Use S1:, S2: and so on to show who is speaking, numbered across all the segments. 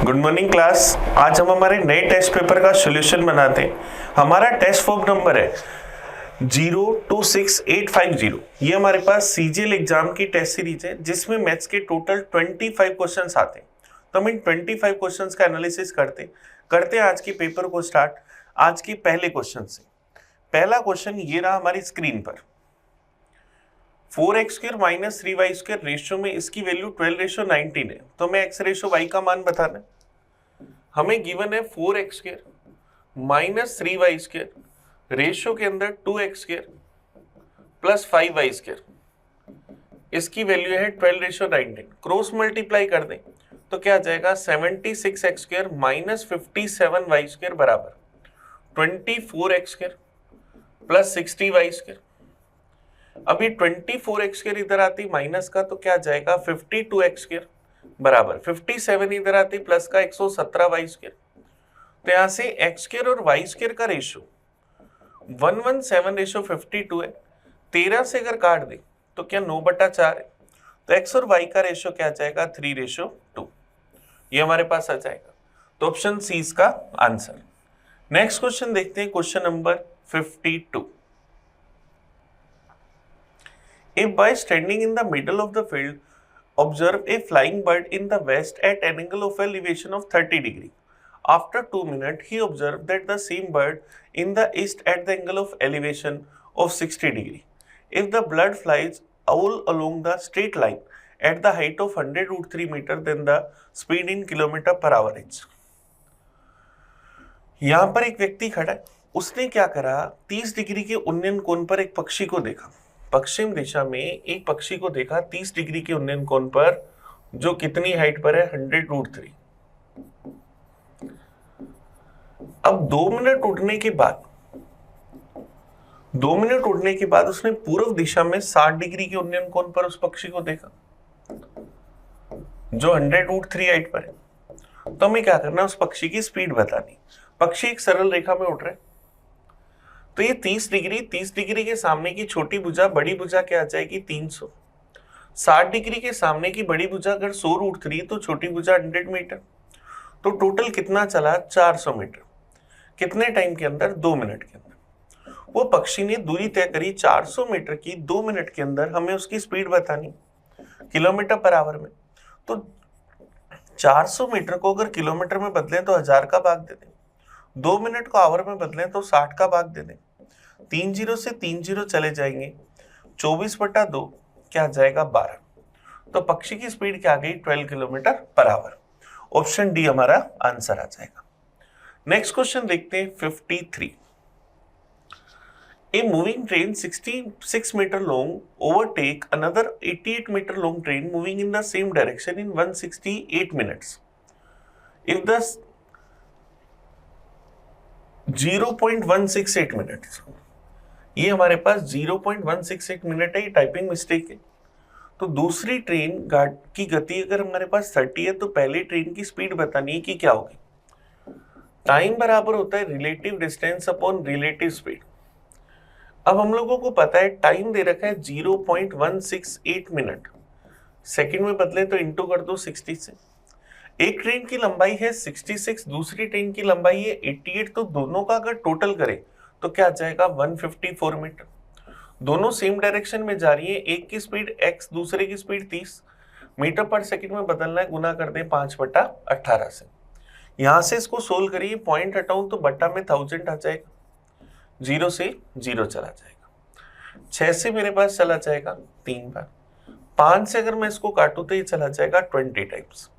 S1: Good morning class. आज हम हमारे नए टेस्ट पेपर का सॉल्यूशन बनाते हैं। हमारा टेस्ट फॉर्म नंबर है 026850। ये हमारे पास सीजीएल एग्जाम की टेस्ट सीरीज है जिसमें मैथ्स के टोटल 25 क्वेश्चंस आते हैं। तो हम इन 25 क्वेश्चंस का एनालिसिस करते हैं आज के पेपर को स्टार्ट। आज के पहले क्वेश्चन से पहला क्वेश्चन ये रहा हमारी स्क्रीन पर। 4x² माइनस 3y² रेशियो में इसकी वैल्यू 12:19 है। तो हमें x रेशियो y का मान बताना है। हमें गिवन है 4x² माइनस 3y² रेशियो के अंदर 2x² प्लस 5y²। इसकी वैल्यू है 12:19। क्रॉस मल्टीप्लाई कर दें तो क्या आ जाएगा 76x² माइनस 57y² बराबर 24x² प्लस 60y²। अभी 24x² इधर आती माइनस का तो क्या जाएगा 52x² बराबर 57 इधर आती प्लस का 117y²। तो यहां से x² और y² का रेशियो 117:52 है। 13 से अगर काट दे तो क्या 9/4 है। तो x और y का रेशियो क्या जाएगा 3:2। ये हमारे पास आ जाएगा। तो ऑप्शन सी इसका आंसर। नेक्स्ट क्वेश्चन देखते हैं, question number 52। A boy standing in the middle of the field observed a flying bird in the west at an angle of elevation of 30 degree. After 2 minutes, he observed that the same bird in the east at the angle of elevation of 60 degree. If the bird flies all along the straight line at the height of 100√3 meter, then the speed in kilometer per hour is. यहाँ पर एक व्यक्ति खड़ा है। उसने क्या करा 30 degree के उन्नयन कोण पर एक पक्षी को देखा। पश्चिम दिशा में एक पक्षी को देखा 30 डिग्री के उन्नयन कोण पर, जो कितनी हाइट पर है 100√3। अब 2 मिनट उड़ने के बाद उसने पूर्व दिशा में 60 डिग्री के उन्नयन कोण पर उस पक्षी को देखा जो 100√3 हाइट पर है। तो हमें क्या करना है, उस पक्षी की स्पीड बतानी। पक्षी एक सरल रेखा में उड़ रहा है तो ये 30 डिग्री के सामने की छोटी भुजा बड़ी भुजा क्या आ जाएगी 300। 60 डिग्री के सामने की बड़ी भुजा अगर 100√3 तो छोटी भुजा 100 मीटर। तो टोटल कितना चला 400 मीटर। कितने टाइम के अंदर 2 मिनट के अंदर। वो पक्षी ने दूरी तय करी 400 मीटर की 2 मिनट के अंदर। हमें उसकी स्पीड बतानी किलोमीटर पर आवर में। तो 400 मीटर को अगर किलोमीटर में बदलें तो 1000 का भाग दे दें। 2 मिनट को आवर में बदलें तो 60 का भाग दे दें। 3 0 से 3 0 चले जाएंगे। 24/2 क्या जाएगा 12। तो पक्षी की स्पीड क्या आ गई 12 kilometre per our. Option D हमारा आंसर आ जाएगा। नेक्स्ट क्वेश्चन देखते हैं 53। A moving train 66 meter long overtake another 88 meter long train moving in the same direction in 168 minutes. If the 0.168 minutes, ये हमारे पास 0.168 मिनट है। ये टाइपिंग मिस्टेक है। तो दूसरी ट्रेन की गति अगर हमारे पास 30 है तो पहली ट्रेन की स्पीड बतानी है कि क्या होगी। टाइम बराबर होता है relative distance upon relative speed. अब हम लोगों को पता है टाइम दे रखा है 0.168 मिनट। सेकंड में बदले तो इंटू कर दो 60 से। एक ट्रेन की लंबाई है 66, दूसरी ट्रेन की लंबाई है 88। तो दोनों का अगर टोटल करें तो क्या आ जाएगा 154 मीटर। दोनों सेम डायरेक्शन में जा रही है। एक की स्पीड x, दूसरे की स्पीड 30 मीटर पर सेकंड में बदलना है। गुना कर दें 5/18 से। यहां से इसको सोल्व करिए। पॉइंट हटाऊं तो बट्टा में 1000 आ जाएगा। 0 से 0 चला जाएगा। 6 से मेरे पास चला जाएगा 3 बार। 5 से अगर मैं इसको काटूं तो ये चला जाएगा 20 टाइम्स।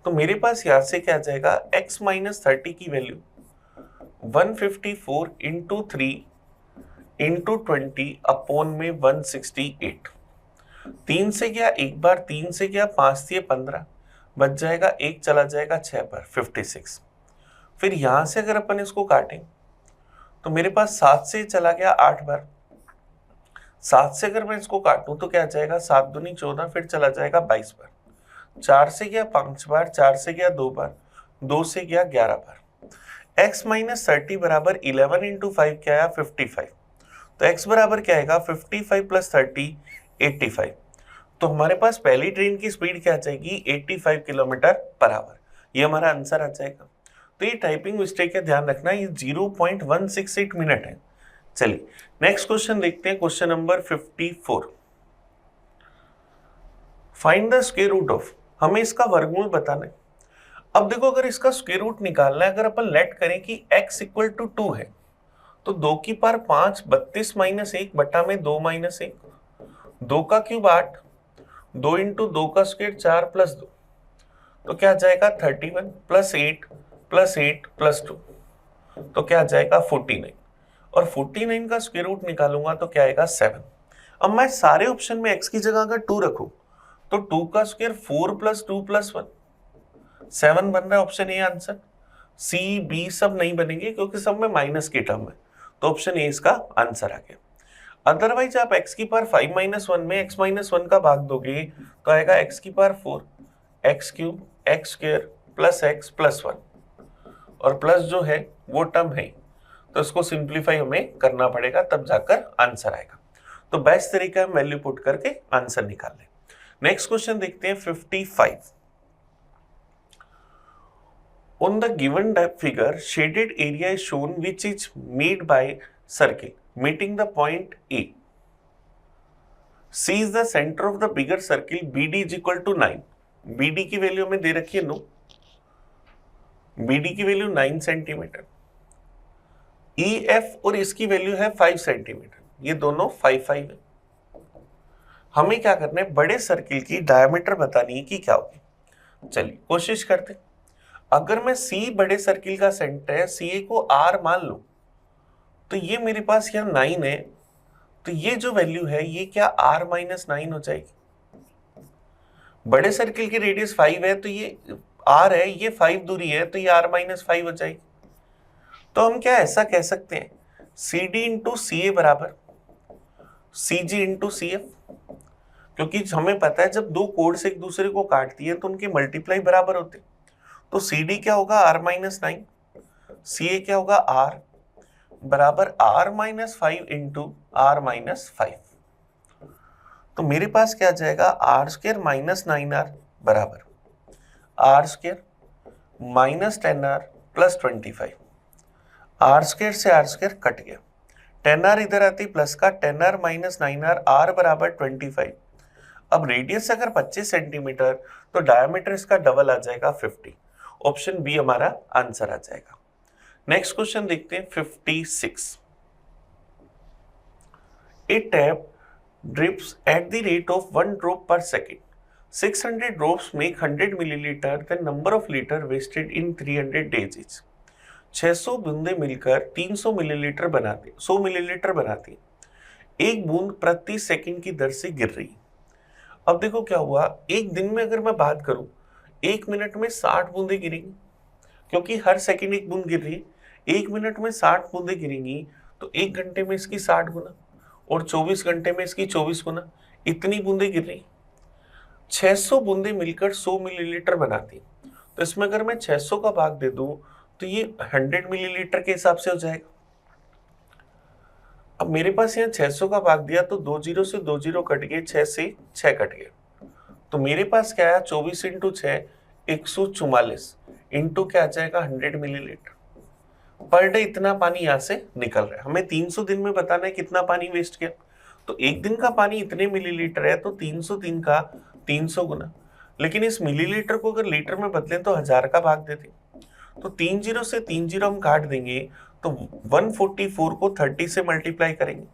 S1: तो मेरे पास यहां से क्या आ जाएगा x माइनस 30 की वैल्यू 154 इंटू 3 इंटू 20 अपॉन में 168। 3 से गया एक बार, 3 से गया 5 से 15 बच जाएगा। एक चला जाएगा 6 बार 56। फिर यहां से अगर अपन इसको काटें तो मेरे पास 7 से चला गया 8 बार। 7 से अगर मैं इसको काटूं तो क्या आ जाएगा 7 दूनी 14, फिर चला जाएगा 22 बार। 4 से गया 5 बार, 4 से गया 2 बार, 2 से गया 11 बार। x माइनस 30 बराबर 11 इंटू 5 क्या आया 55। तो x बराबर क्या आएगा 55 प्लस 30 85। तो हमारे पास पहली ट्रेन की स्पीड क्या आ जाएगी 85 किलोमीटर पर आवर। ये हमारा आंसर आ जाएगा। तो ये टाइपिंग मिस्टेक है, ध्यान रखना, ये 0.168 मिनट है। चलिए नेक्स्ट क्वेश्चन देखते हैं, question number 54। Find the square root of, हमें इसका वर्गमूल बताना है। अब देखो अगर इसका स्क्वायर रूट निकालना है, अगर अपन लेट करें कि x इक्वल टू 2 है, तो 2 की पावर 5, 32 माइनस 1 बटा में 2 माइनस 1, 2 का क्यूब 8, 2 इंटू 2 का स्क्वायर 4 प्लस 2, तो क्या आ जाएगा 31 प्लस 8 प्लस 8 प्लस 2, तो क्या आ जाएगा 49, और 49 का स्क्वायर रूट निकालूंगा तो क्या आएगा 7। अब मैं सारे ऑप्शन में x की जगह अगर 2 रखूं तो 2 का स्क्वायर 4 प्लस 2 प्लस 1, 7 बन रहा है option A answer. C B सब नहीं बनेंगे क्योंकि सब में माइनस की टर्म है, तो ऑप्शन ए इसका आंसर आ गया। अदरवाइज आप x की पावर 5 माइनस 1 में x माइनस 1 का भाग दोगे तो आएगा x की power 4, x cube x square plus x plus 1, और प्लस जो है वो टर्म है, तो इसको सिंप्लीफाई हमें करना पड़ेगा, तब जाकर आंसर आएगा। तो बेस्ट तरीका है वैल्यू पुट करके आंसर निकाल लें। नेक्स्ट क्वेश्चन देखते हैं 55। On the given figure, shaded area is shown which is made by circle meeting the point A. C is the center of the bigger circle. BD is equal to 9. BD की value हमें दे रखी है 9. BD की value 9 centimetre. EF और इसकी value है 5 centimetre. ये दोनों 5 है. हमें क्या करना है, बड़े सर्किल की डायमीटर बतानी है कि क्या होगी। चलिए कोशिश करते हैं। अगर मैं C बड़े सर्किल का सेंटर है, CA को R मान लूं, तो ये मेरे पास यहाँ 9 है, तो ये जो वैल्यू है ये क्या R माइनस 9 हो जाएगी। बड़े सर्किल की रेडियस 5 है, तो ये R है, ये 5 दूरी है, तो ये R माइनस 5 हो जाएगी। तो हम क्या ऐसा कह सकते हैं, CD इंटू CA बराबर CG इंटू CF, क्योंकि हमें पता है जब दो कोड्स एक दूसरे को काटती है तो उनके मल्टीप्लाई बराबर होते हैं। तो CD क्या होगा R माइनस 9, CA क्या होगा R बराबर R minus 5 into R minus 5। तो मेरे पास क्या जाएगा, R स्क्वायर माइनस 9R बराबर R square minus 10R plus 25। R square से R स्क्वायर कट गया, 10R इधर आती प्लस का, 10R माइनस 9R, R बराबर 25। अब रेडियस अगर 25 सेंटीमीटर तो डायमीटर इसका डबल आ जाएगा 50। ऑप्शन बी हमारा आंसर आ जाएगा। नेक्स्ट क्वेश्चन देखते हैं 56। A tap drips at the rate of 1 drop per second, 600 drops make 100 millilitre, the number of litre wasted in 300 days is. 600 बूंदे मिलकर 300 मिलीलीटर बनाते, 100 मिलीलीटर बनाती, एक बूंद प्रति सेकंड की दर से गिर रही। अब देखो क्या हुआ, एक दिन में अगर मैं बात करूं, एक मिनट में 60 बूंदे गिरेंगी, क्योंकि हर सेकंड एक बूंद गिर रही है। एक मिनट में 60 बूंदे गिरेंगी, तो एक घंटे में इसकी 60 गुना, और 24 घंटे में इसकी 24 गुना, इतनी बूंदे गिर रही। 600 बूंदे मिलकर 100 मिलीलीटर बनाती, तो इसमें अगर मैं 600 का भाग दे दूं तो ये 100 मिलीलीटर के हिसाब से हो जाएगा। अब मेरे पास यहाँ 600 का भाग दिया तो 2 जीरो से 2 जीरो कट गए, 6 से 6 कट गया, तो मेरे पास क्या आया, 24 इंटू 6 144 इंटू क्या आ जाएगा 100 मिलीलीटर पर डे। इतना पानी यहाँ से निकल रहा है। हमें 300 दिन में बताना है कितना पानी वेस्ट किया, तो एक दिन का पानी इतने मिलीलीटर है, तो 303 का 300 गुना, लेकिन इस मिलीलीटर को अगर लीटर में बदलें तो 1000 का भाग देते, तो 3 जीरो से 3 जीरो हम काट देंगे, तो 144 को 30 से मल्टीप्लाई करेंगे,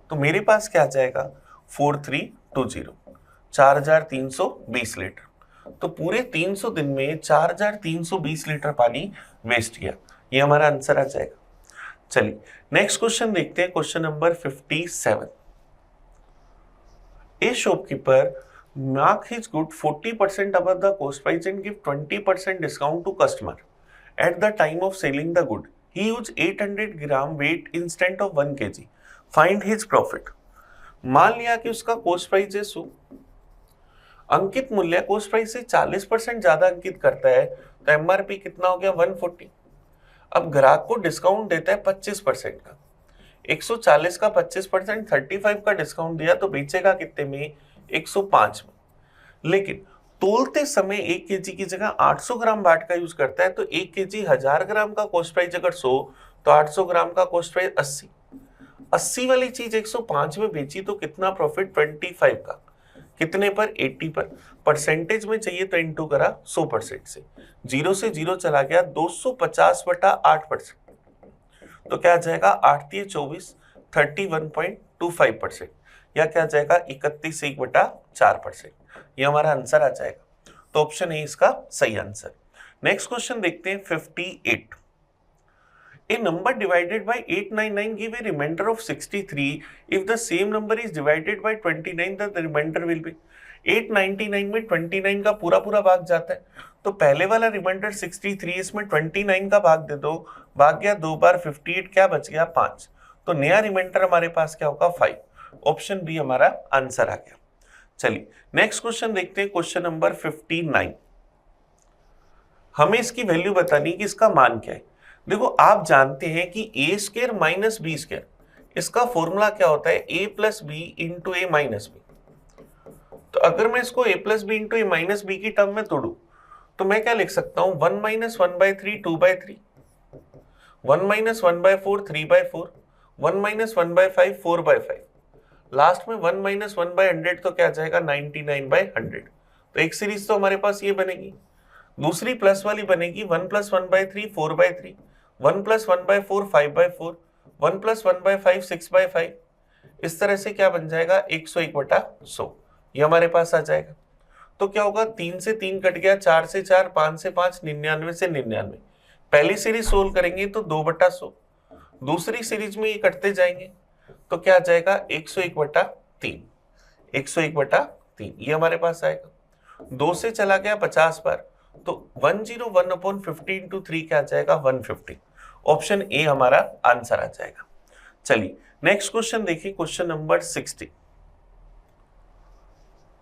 S1: तो मेरे पास क्या आ जाएगा 4320, 4320 लीटर। तो पूरे 300 दिन में 4320 लीटर पानी वेस्ट किया, ये हमारा आंसर आ जाएगा। चलिए नेक्स्ट क्वेश्चन देखते हैं, question number 57। A shopkeeper mark his good 40% above the cost price and give 20% discount to customer at the time of selling the good. He used 800 gram weight instead of 1 kg. Find his profit. मान लिया कि उसका coast price है 100, अंकित मूल्य coast price से 40% ज्यादा अंकित करता है, तो एमआरपी कितना हो गया 140। अब ग्राहक को डिस्काउंट देता है 25% का, 140 का 25%, 35 का डिस्काउंट दिया, तो बेचेगा कितने में 105 में। लेकिन तोलते समय 1 केजी की जगह 800 ग्राम बाट का यूज करता है, तो 1 केजी 1000 ग्राम का कॉस्ट प्राइस अगर 100 तो 800 ग्राम का कॉस्ट प्राइस 80। 80 वाली चीज 105 में बेची तो कितना प्रॉफिट? 25 का। कितने पर? 80 पर। परसेंटेज में चाहिए तो इनटू करा 100% से। 0 से 0 चला गया, 250/8%। तो क्या आ जाएगा? 8 × 24 31.25%, या क्या आ जाएगा? 31/1/4%। ये हमारा आंसर आ जाएगा। तो ऑप्शन ए इसका सही आंसर। नेक्स्ट क्वेश्चन देखते हैं 58। A number divided by 899 give a remainder of 63. If the same number is divided by 29, then the remainder will be 899 में 29 का पूरा पूरा भाग जाता है, तो पहले वाला रिमाइंडर 63, इसमें 29 का भाग दे दो, भाग गया 2 बार 58, क्या बच गया? 5। तो नया रिमाइंडर हमारे पास क्या होगा? 5। ऑप्शन बी हमारा आंसर आ गया। चलिए नेक्स्ट क्वेश्चन देखते हैं, क्वेश्चन नंबर 59। हमें इसकी वैल्यू बतानी है कि इसका मान क्या है। देखो आप जानते हैं कि a square minus B square, इसका फॉर्मूला क्या होता है? a plus B into A minus B. तो अगर मैं इसको a plus B into A minus B की टर्म में तोड़ू तो मैं क्या लिख सकता हूं? 1 माइनस 1/3 2/3, 1 माइनस 1/4 3/4, 1 माइनस 1/5 4/5, लास्ट में 1 माइनस 1/100, तो क्या जाएगा? 99/100। तो एक सीरीज तो हमारे पास ये बनेगी। दूसरी प्लस वाली बनेगी 1 प्लस 1/3 4/3, 1 प्लस 1/4 5/4, 1 प्लस 1/5 6/5। इस तरह से क्या बन जाएगा? 101/100। ये हमारे पास आ जाएगा। तो क्या होगा? 3 से 3 कट गया, 4 से 4, 5 से 5, 99 से 99। पहली सीरीज सोल्व करेंगे तो 2/100, दूसरी सीरीज में ये कटते जाएंगे तो क्या आ जाएगा? 101/3, 101/3 ये हमारे पास आएगा। 2 से चला गया 50 बार, तो 101/50 इंटू 3 क्या आ जाएगा? 150। ऑप्शन ए हमारा आंसर आ जाएगा। चलिए नेक्स्ट क्वेश्चन देखिए, question number 60।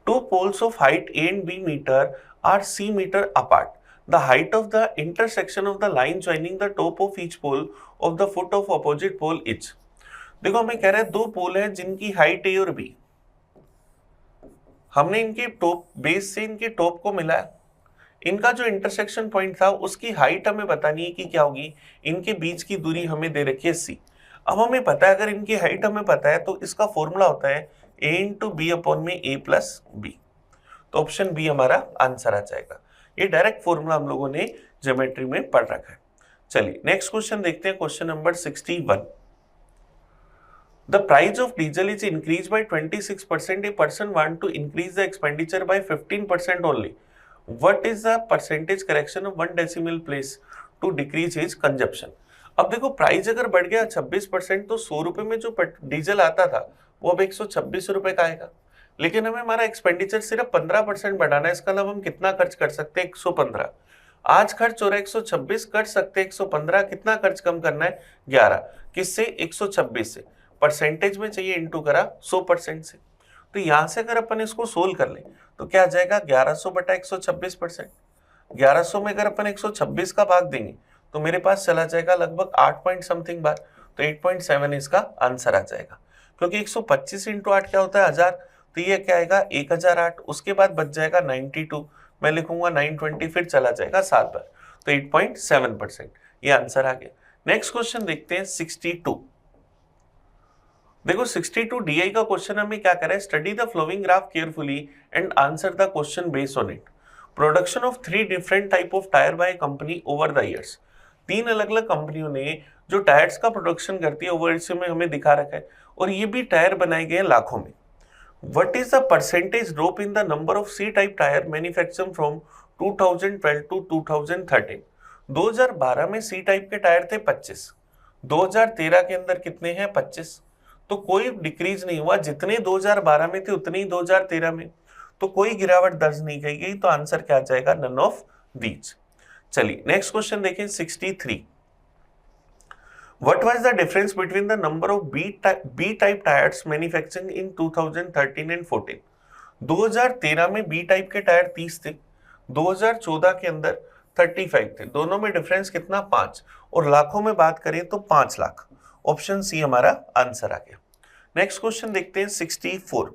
S1: Two poles of height A and B meter are C meter apart. The height of the intersection of the line joining the top of each pole of the foot of opposite pole is. देखो हमें कह रहा है दो पोल है जिनकी height A और B, हमने इनके टॉप बेस से इनके टॉप को मिलाया, इनका जो इंटरसेक्शन पॉइंट था उसकी हाइट हमें बतानी है कि क्या होगी। इनके बीच की दूरी हमें दे रखी है C। अब हमें पता है, अगर इनकी हाइट हमें पता है तो इसका फॉर्मूला होता है a इंटू बी अपॉन में a प्लस बी। तो ऑप्शन बी हमारा आंसर आ जाएगा। ये डायरेक्ट फॉर्मूला हम लोगों ने ज्योमेट्री में पढ़ रखा है। चलिए नेक्स्ट क्वेश्चन देखते हैं, question number 61। The price of diesel is increased by 26%. A person want to increase the expenditure by 15% only. What is the percentage correction of 1 decimal place to decrease his consumption? अब देखो price अगर बढ़ गया 26% तो 100 रुपए में जो diesel आता था वो अब 126 रुपए का आएगा, लेकिन हमें हमारा एक्सपेंडिचर सिर्फ 15% बढ़ाना है। इसका अलावा हम कितना खर्च कर सकते हैं? 115। आज खर्च हो रहा है 126, कर सकते हैं 115। कितना खर्च कम करना है? 11। किससे? 126 से। परसेंटेज में चाहिए इंटू करा 100% से। तो यहां से अगर अपन इसको सोल्व कर ले तो क्या आ जाएगा? 1100/126%। 1100 में अगर अपन 126 का भाग देंगे तो मेरे पास चला जाएगा लगभग 8 पॉइंट समथिंग बार, तो 8.7 इसका आंसर आ जाएगा। क्योंकि 125 इंटू 8 क्या होता है? 1000, तो ये क्या आएगा? 1008। उसके बाद बच जाएगा 92, मैं लिखूंगा 920, फिर चला जाएगा 7 बार, तो 8.7% ये आंसर आ गया। नेक्स्ट क्वेश्चन देखते हैं 62। देखो 62 DI का क्वेश्चन हमें क्या कर रहा है? Study the flowing graph carefully and answer the question based on it. Production of 3 different type of tyre by company over the years. 3 अलग अलग कंपनियों ने जो टायर्स का प्रोडक्शन करती है ओवर ईयर्स में हमें दिखा रखा है, और ये भी टायर बनाए गए लाखों में। What is the percentage drop in the number of C-type tyre manufacturing from 2012 to 2013? 2012 में C टाइप के टायर थे 25, 2013 के अंदर कितने हैं? 25। तो कोई डिक्रीज नहीं हुआ, जितने 2012 में थे उतने ही 2013 में, तो कोई गिरावट दर्ज नहीं की गई। तो आंसर क्या आ जाएगा? None of these. चलिए नेक्स्ट क्वेश्चन देखें 63। What was the difference between the number of B-type tires manufacturing in 2013 and 14? 2013 में B टाइप के टायर 30 थे, 2014 के अंदर 35 थे। दोनों में डिफरेंस कितना? 5, और लाखों में बात करें तो 5 लाख। ऑप्शन सी हमारा आंसर आ गया। नेक्स्ट क्वेश्चन देखते हैं 64।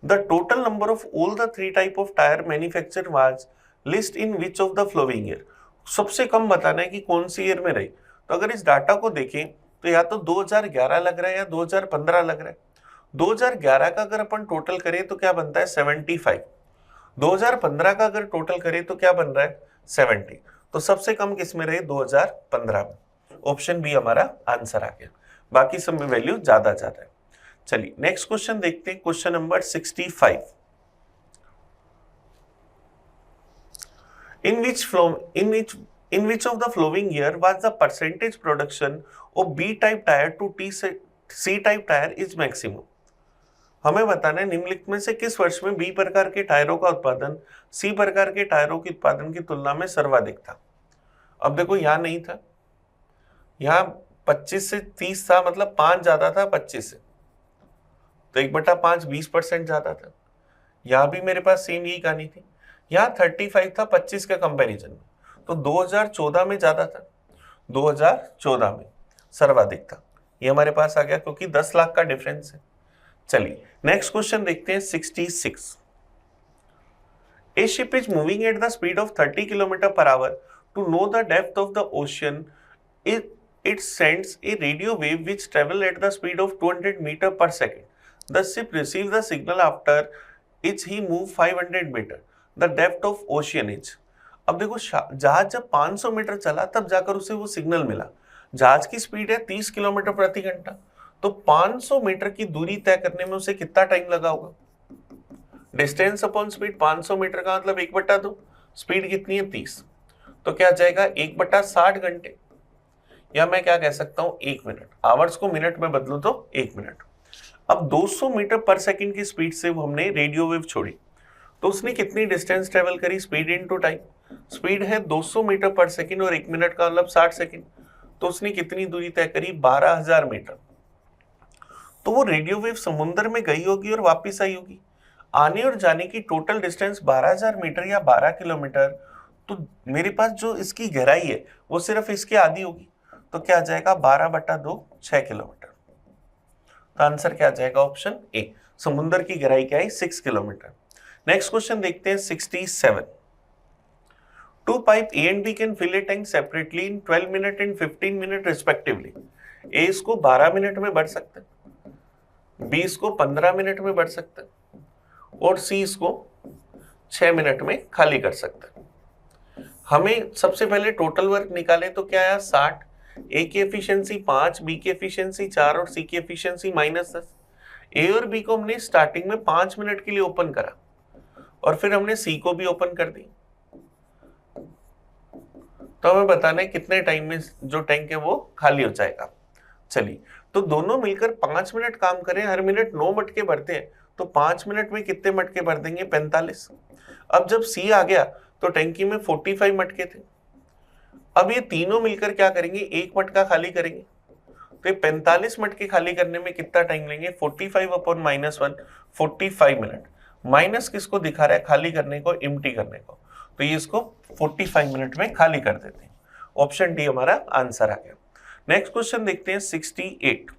S1: The total number of all the 3 type of tyre manufacture was list in which of the flowing year. सबसे कम बताना है कि कौन सी ईयर में रही। तो अगर इस डाटा को देखें तो या तो 2011 लग रहा है या 2015 लग रहा है। 2011 का अगर अपन टोटल करें तो क्या बनता है 75। 2015 का अगर टोटल करें तो क्या बन रहा है 70। तो सबसे कम किस में रहे 2015 में। ऑप्शन बी हमारा आंसर आ गया, बाकी सब में वैल्यू ज्यादा ज्यादा है। चलिए नेक्स्ट क्वेश्चन देखते हैं, question number 65। In which of the following year was the percentage production of B type tire to C type tire is maximum। हमें बताना है निम्नलिखित में से किस वर्ष में बी प्रकार के टायरों का उत्पादन सी प्रकार के टायरों के उत्पादन की तुलना में सर्वाधिक था। अब देखो यहां नहीं था, यहां 25 से 30 था, मतलब 5 ज्यादा था 25 से, तो 1/5 20% ज्यादा था। यहां भी मेरे पास सेम यही कहानी थी, यहाँ 35 था 25 के कंपैरिजन में, तो 2014 में ज्यादा था, 2014 में सर्वाधिक था। ये हमारे पास आ गया क्योंकि 10 लाख का डिफरेंस है। चलिए नेक्स्ट क्वेश्चन देखते हैं 66। A ship is moving at the speed of 30 kilometre per hour to know the depth of the ocean. It sends a radio wave which travel at the speed of 200 meter per second. The ship receives the signal after which he move 500 meter. The depth of ocean is। अब देखो जहाज जब 500 metre चला तब जाकर उसे वो signal मिला। जहाज की स्पीड है 30 किलोमीटर प्रति घंटा, तो 500 मीटर की दूरी तय करने में उसे कितना टाइम लगा होगा। डिस्टेंस अपॉन स्पीड, 500 मीटर का मतलब 1/2, स्पीड कितनी है 30, तो क्या जाएगा 1/60 घंटे, या मैं क्या कह सकता हूं 1 मिनट। आवर्स को मिनट में बदलू तो 1 मिनट। अब 200 मीटर पर सेकंड की स्पीड से हमने रेडियो वेव छोड़ी, तो उसने कितनी डिस्टेंस ट्रेवल करी, स्पीड इनटू टाइम। स्पीड है 200 मीटर पर सेकंड और 1 मिनट का मतलब 60 सेकंड, तो उसने कितनी दूरी तय करी 12,000 मीटर। तो वो रेडियो वेव समुद्र में गई होगी और वापस आई होगी। आने और जाने की टोटल डिस्टेंस 12,000 मीटर या 12 किलोमीटर, तो मेरे पास जो इसकी गहराई है वो सिर्फ इसके आधी होगी, तो क्या आ जाएगा 12/2 6 किलोमीटर। तो आंसर क्या आ जाएगा ऑप्शन ए, समुद्र की गहराई क्या है 6 किलोमीटर। नेक्स्ट क्वेश्चन देखते हैं 67। Two pipe A and B can fill a tank separately in 12 minute and 15 minute respectively. A इसको 12 मिनट में भर सकता है, बी इसको 15 मिनट में भर सकता है, और सी इसको 6 मिनट में खाली कर सकता है। हमें सबसे पहले टोटल वर्क निकाले तो क्या आया 60। ए की एफिशिएंसी 5, बी की एफिशिएंसी 4 और सी की एफिशिएंसी -10। ए और बी को हमने स्टार्टिंग में 5 मिनट के लिए ओपन करा और फिर हमने सी को भी ओपन कर दी, तो हमें बताना है कितने टाइम में जो टैंक है वो खाली हो जाएगा। चलिए तो दोनों मिलकर 5 मिनट काम करें, हर मिनट 9 मटके भरते हैं, तो 5 मिनट में कितने मटके भर देंगे 45। अब जब सी आ गया तो टैंकी में 45 मटके थे। अब ये तीनों मिलकर क्या करेंगे, एक मटका खाली करेंगे, तो ये 45 मटके खाली करने में कितना टाइम लेंगे 45/-1 45 मिनट। माइनस किसको दिखा रहा है, खाली करने को, एम्प्टी करने को, तो ये इसको 45 मिनट में खाली कर देते हैं। ऑप्शन डी हमारा आंसर आ गया। नेक्स्ट क्वेश्चन देखते हैं 68।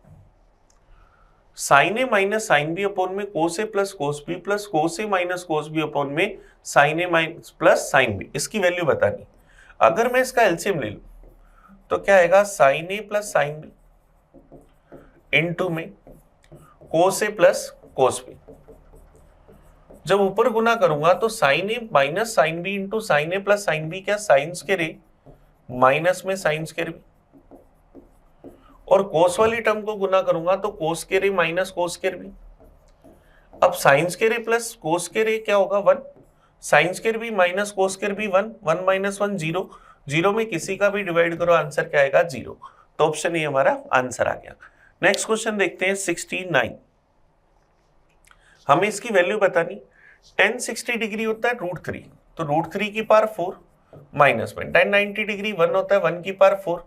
S1: Sine A minus sine B upon में cos A plus cos B plus cos A minus cos B upon में sine A minus plus sine B, इसकी वैल्यू बतानी। अगर मैं इसका एलसीएम ले लूं तो क्या आएगा sign A plus sine B into में cos A plus cos B. जब ऊपर गुना करूंगा तो sine A minus sine B into sine A plus sine B, क्या साइन स्क्वायर ए माइनस में साइन स्क्वायर बी, और कोस वाली टर्म को गुना करूंगा तो cos square A minus cos square B. अब sine square A plus cos square A क्या होगा 1, sine square B minus cos square B 1, 1 - 1 0, 0 में किसी का भी डिवाइड करो आंसर क्या आएगा 0। तो ऑप्शन ए हमारा आंसर आ गया। नेक्स्ट क्वेश्चन देखते हैं 69। हमें इसकी वैल्यू बतानी। tan 60 डिग्री होता है √3, तो √3 की पावर 4 माइनस में tan 90 डिग्री 1 होता है 1 की पावर 4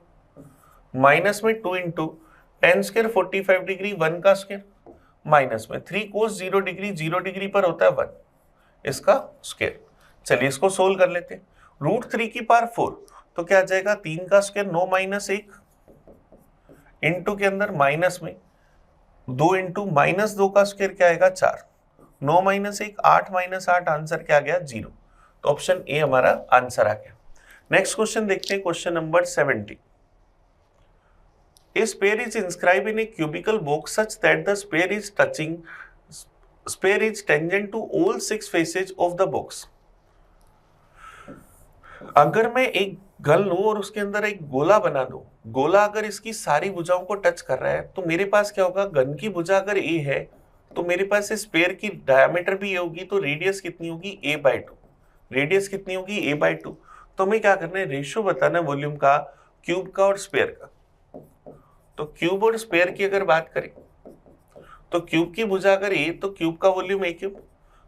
S1: माइनस में 2 इंटू tan स्क्वायर 45 डिग्री 1 का स्क्वायर माइनस में 3 cos 0 डिग्री 0 डिग्री पर होता है 1, इसका स्क्वायर। चलिए इसको सोल्व कर लेते हैं। √3 की पावर 4 तो क्या आ जाएगा 3 का स्क्वायर 9 - 1 इंटू के अंदर माइनस में 2 इंटू -2 का स्क्वायर क्या आएगा 4, 9 माइनस 1 8 माइनस 8, आंसर क्या गया 0। तो ऑप्शन ए हमारा आंसर आ गया। नेक्स्ट क्वेश्चन देखते हैं, question number 70। A sphere is inscribed in a cubical box such that the sphere is tangent to all 6 faces of the box। अगर मैं एक गल लूं और उसके अंदर एक गोला बना दूं, गोला अगर इसकी सारी भुजाओं को टच कर रहा है तो मेरे पास क्या होगा, गन की भुजा अगर ए है तो मेरे पास इस स्फीयर की डायमीटर भी ए होगी, तो रेडियस कितनी होगी a/2। रेडियस कितनी होगी a/2। तो हमें क्या करना है, रेशियो बताना है वॉल्यूम का, क्यूब का और स्फीयर का। तो क्यूब और स्फीयर की अगर बात करें तो क्यूब की भुजा अगर ए तो क्यूब का वॉल्यूम a क्यूब,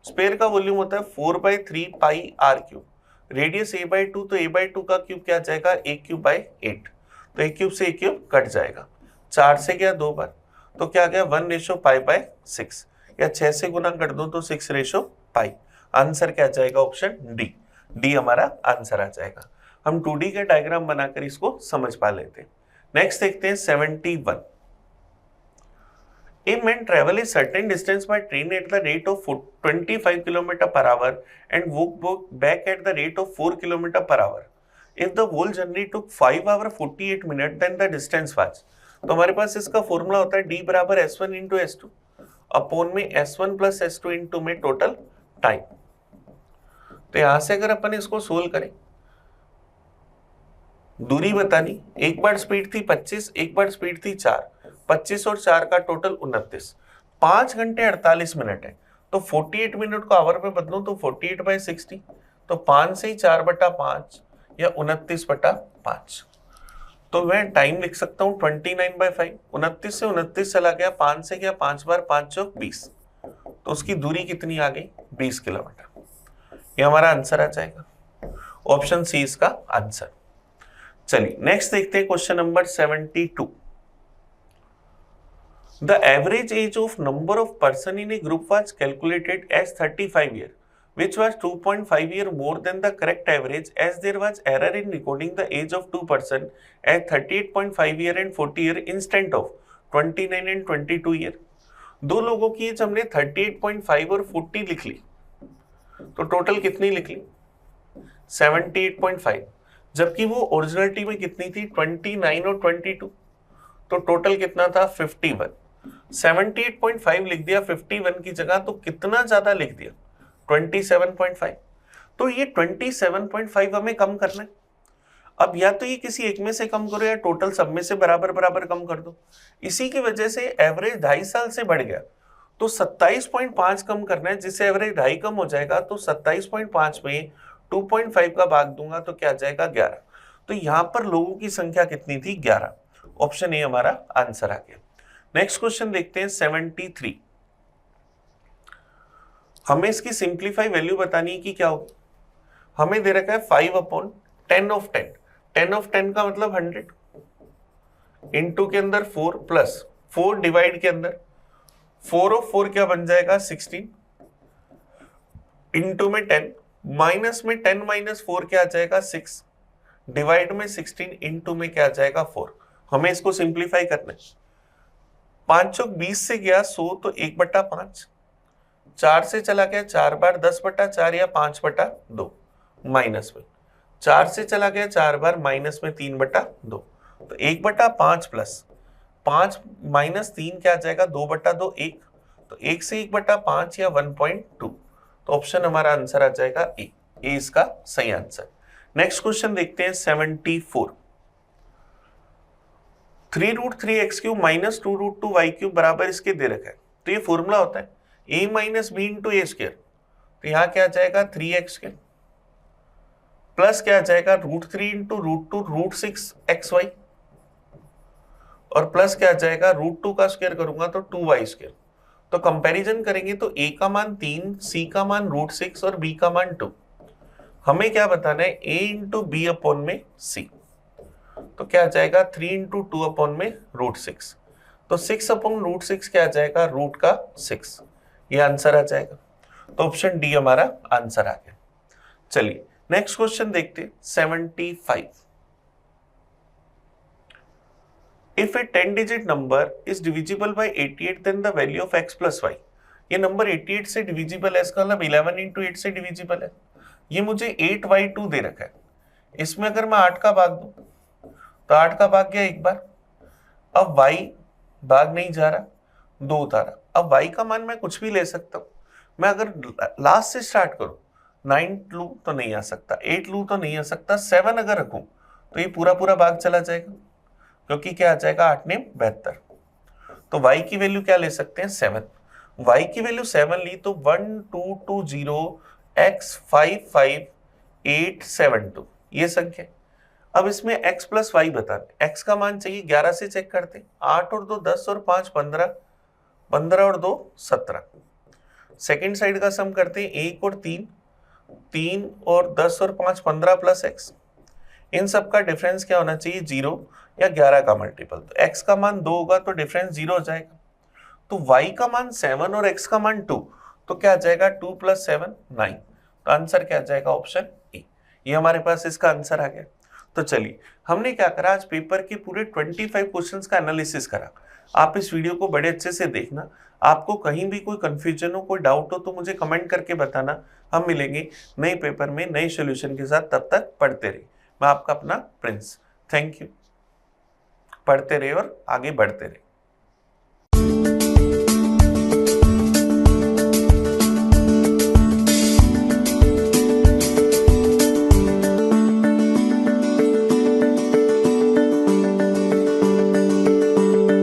S1: स्फीयर का वॉल्यूम होता है 4/3 पाई r क्यूब, रेडियस a/2, तो a/2 का क्यूब क्या आ जाएगा a³/8। तो a क्यूब से a क्यूब कट जाएगा, 4 से गया 2 बार, तो क्या गया 1:π/6, या 6 से गुना कर दो तो 6:π। आंसर क्या जाएगा, ऑप्शन डी। डी हमारा आंसर आ जाएगा। हम 2D का डायग्राम बनाकर इसको समझ पा लेते हैं। नेक्स्ट देखते हैं 71। A man travel a certain distance by train at the rate of 25 km per hour and walk back at the rate of 4 km per hour. If the whole journey took 5 hours 48 minutes, then the distance was। तो हमारे पास इसका formula होता है D बराबर S1 into S2 upon में S1 plus S2 into में total time. तो यहां से अगर अपन इसको सोल्व करें, दूरी बतानी, एक बार स्पीड थी 25, एक बार स्पीड थी 4, 25 और 4 का टोटल 29, 5 घंटे 48 मिनट है। तो 48 मिनट को आवर में बदलो तो 48/60, तो 5 से ही 4/5 या 29/5। तो मैं टाइम लिख सकता हूँ 29/5। 29 से 29 चला गया, 5 से गया 5 बार, 5 चौक 20, तो उसकी दूरी कितनी आ गई 20 किलोमीटर। ये हमारा आंसर आ जाएगा, ऑप्शन सी इसका आंसर। चलिए नेक्स्ट देखते हैं question number 72। The average age of number of person in a group was calculated as 35 years, which was 2.5 years more than the correct average, as there was error in recording the age of 2 person at 38.5 years and 40 years instead of 29 and 22 years। दो लोगों की as हमने 38.5 और 40 लिख ली, तो total कितनी लिख ली 78.5, जबकि वो ओरिजिनलिटी में कितनी थी 29 और 22, तो टोटल कितना था 51। 78.5 लिख दिया 51 की जगह, तो कितना ज्यादा लिख दिया 27.5। तो ये 27.5 हमें कम करना है। अब या तो ये किसी एक में से कम करो या टोटल सब में से बराबर बराबर कम कर दो। इसी की वजह से एवरेज 2.5 साल से बढ़ गया, तो 27.5 कम करना है, जिससे एवरेज 2.5 कम हो जाएगा। तो 27.5 में 2.5 का भाग दूंगा तो क्या जाएगा 11। तो यहां पर लोगों की संख्या कितनी थी 11। ऑप्शन ए हमारा आंसर आ गया। नेक्स्ट क्वेश्चन देखते हैं 73। हमें इसकी सिंप्लीफाई वैल्यू बतानी है कि क्या होगी। हमें दे रखा है 5/10 ऑफ 10, 10 ऑफ 10 का मतलब 100, इंटू के अंदर 4 प्लस 4 डिवाइड के अंदर 4 ऑफ 4 क्या बन जाएगा 16, इंटू में 10, माइनस में 10 माइनस 4 क्या आ जाएगा 6, डिवाइड में 16, इंटू में क्या आ जाएगा 4। हमें इसको सिंप्लीफाई करना है। 5 चौक 20 से गया 100, तो 1/5, 4 से चला गया 4 बार, 10/4 या 5/2, माइनस में 4 से चला गया 4 बार, माइनस में 3/2, तो 1/5 प्लस 5 माइनस 3 क्या आ जाएगा 2/2, 1, तो 1 से 1/5 या 1.2। तो ऑप्शन हमारा आंसर आ जाएगा ए, ए इसका सही आंसर। नेक्स्ट क्वेश्चन देखते हैं 74। 3√3x³ माइनस 2√2y³ बराबर इसके दे रखा है। तो ये फॉर्मूला होता है a minus B into A square. तो यहाँ क्या आ जाएगा 3x² प्लस क्या आ जाएगा √3 इंटू √2 √6xy, और प्लस क्या आ जाएगा √2 का स्क्वायर करूंगा तो 2y²। तो कंपैरिजन करेंगे तो a का मान 3, c का मान √6 और b का मान 2। हमें क्या बताना है a इंटू बी अपॉन में c। तो क्या आ जाएगा 3 इंटू 2 अपॉन में √6, तो 6 अपॉन √6 क्या आ जाएगा √6। ये आंसर आ जाएगा। तो ऑप्शन डी हमारा आंसर आ गया। चलिए नेक्स्ट क्वेश्चन देखते 75। If a 10-digit number is divisible by 88, then the value of x plus y ये नंबर 88 से डिविजिबल है, इसका मतलब 11 इंटू 8 से डिविजिबल है। ये मुझे 8/2 दे रखा है, इसमें अगर मैं 8 का भाग दूं तो 8 का भाग गया एक बार, अब y भाग नहीं जा रहा, 2 उतारा। अब y का मान मैं कुछ भी ले सकता हूँ, मैं अगर लास्ट से स्टार्ट करूँ, 9 लूँ तो नहीं आ सकता, 8 लूँ तो नहीं आ सकता, 7 अगर रखूँ तो ये पूरा पूरा भाग चला जाएगा, क्योंकि क्या आ जाएगा 8 ने 72। तो y की वैल्यू क्या ले सकते हैं 7, y की वैल्यू 7 ली तो 1220x55,872 ये संख्या। अब इसमें x प्लस वाई बताते, x का मान चाहिए, 11 से चेक करते, 8 और 2 10 और 5 15, 15 और 2 17। सेकेंड साइड का सम करते हैं, 1 और 3, 3 और 10 और 5 15 प्लस x, इन सब का डिफरेंस क्या होना चाहिए 0 या 11 का मल्टीपल। तो x का मान 2 होगा तो डिफरेंस 0 हो जाएगा, तो y का मान 7 और x का मान 2, तो क्या आ जाएगा 2 + 7 9। तो आंसर क्या आ जाएगा ऑप्शन ए, ये हमारे पास इसका आंसर आ गया। तो चलिए हमने क्या करा, आज पेपर के पूरे 25 क्वेश्चंस का एनालिसिस करा। आप इस वीडियो को बड़े अच्छे से देखना, आपको कहीं भी कोई कंफ्यूजन हो, कोई डाउट हो तो मुझे कमेंट करके बताना। हम मिलेंगे नए पेपर में नए सॉल्यूशन के साथ, तब तक पढ़ते रहिए। मैं आपका अपना प्रिंस, थैंक यू। पढ़ते रहे और आगे बढ़ते रहे।